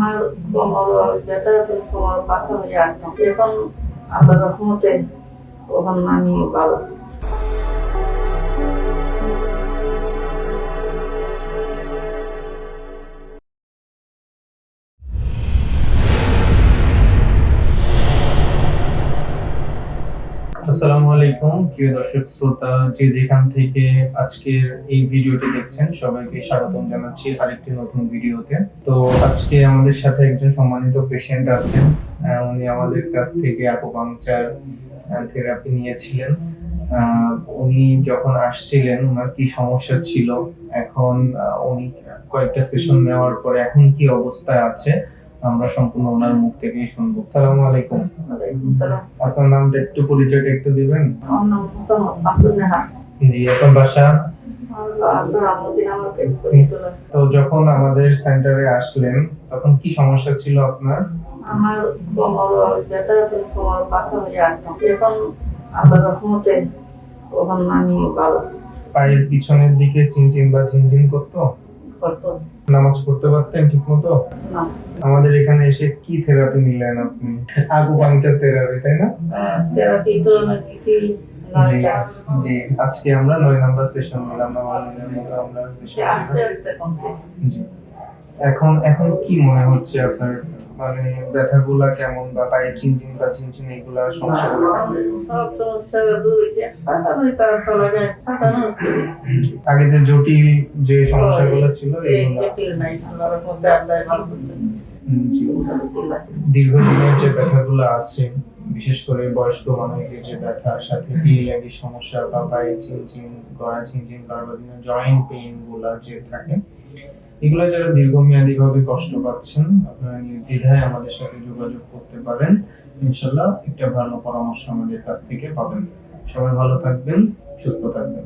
আমার কোমর ব্যথা আছে, কোমর পাথর হয়ে আসতাম। এখন আল্লাহর রহমতে ওখানে আমি ভালো। আসসালামু আলাইকুম প্রিয় দর্শক শ্রোতা, যে যেখান থেকে আজকের এই ভিডিওটি দেখছেন সবাইকে স্বাগতম জানাচ্ছি আরেকটি নতুন ভিডিওতে। তো আজকে আমাদের সাথে একজন সম্মানিত পেশেন্ট আছেন। উনি আমাদের কাছ থেকে অ্যাকুপাংচার থেরাপি নিয়েছিলেন। উনি যখন আসছিলেন ওনার কি সমস্যা ছিল, এখন উনি কয়েকটা সেশন নেওয়ার পরে এখন কি অবস্থায় আছে আমরা সম্পূর্ণ ওনার মুখ থেকেই শুনবো। আসসালামু আলাইকুম। ওয়ালাইকুম সালাম। আপনার নামটা একটু পরিচয়টা একটু দিবেন? আমার নাম মোসাম্মদ সামসুন নেহা। জি, আপনার বাসা? তো যখন আমাদের সেন্টারে আসলেন তখন কি সমস্যা ছিল আপনার? আমার কোমর ব্যথা আছে, কোমর পাথর হয়ে আসতাম। এখন আল্লাহর রহমতে ওখানে আমি ভালো। পায়ের পিছনের দিকে চিনচিন বা ঝিনঝিন করতো? করতো নামাজ পড়তে পারতেন ঠিক মতো? না। আমাদের এখানে এসে কি থেরাপি নিলেন আপনি? আকুপাংচার থেরাপি, তাই না? থেরাপি তো দিছি। জি, আজকে আমরা 9 নাম্বার সেশন নিলাম। আমাদের মতো আমরা সেশন আস্তে আস্তে কমছে। জি। এখন এখন কি মনে হচ্ছে আপনার, মানে ব্যথাগুলা কেমন বা পায়ের চিনচিন বা ঝিনঝিন এগুলা সমস্যাগুলো কেমন? সব সমস্যা দূর হয়েছে। হাঁটানোই তার চলা যায়, হাঁটানো। আগে যে জটিল যে সমস্যাগুলো ছিল এই এগুলো জটিল নাই, আল্লাহর রহমতে আল্লাহ ভালো করছেন। জি। দীর্ঘদিনের যে ব্যথাগুলো আছে, বিশেষ করে বয়স্ক মানুষদের যে ব্যথার সাথে পিরিয়ডি সমস্যা বা পায়ে চিনচিন করা, চিনচিন করা বা বিভিন্ন জয়েন্ট পেইন গুলা যে থাকে, এগুলো যারা দীর্ঘমেয়াদী ভাবে কষ্ট পাচ্ছেন আপনারা নির্দ্বিধায় আমাদের সাথে যোগাযোগ করতে পারেন। ইনশাআল্লাহ একটা ভালো পরামর্শ আমাদের কাছ থেকে পাবেন। সবাই ভালো থাকবেন, সুস্থ থাকবেন।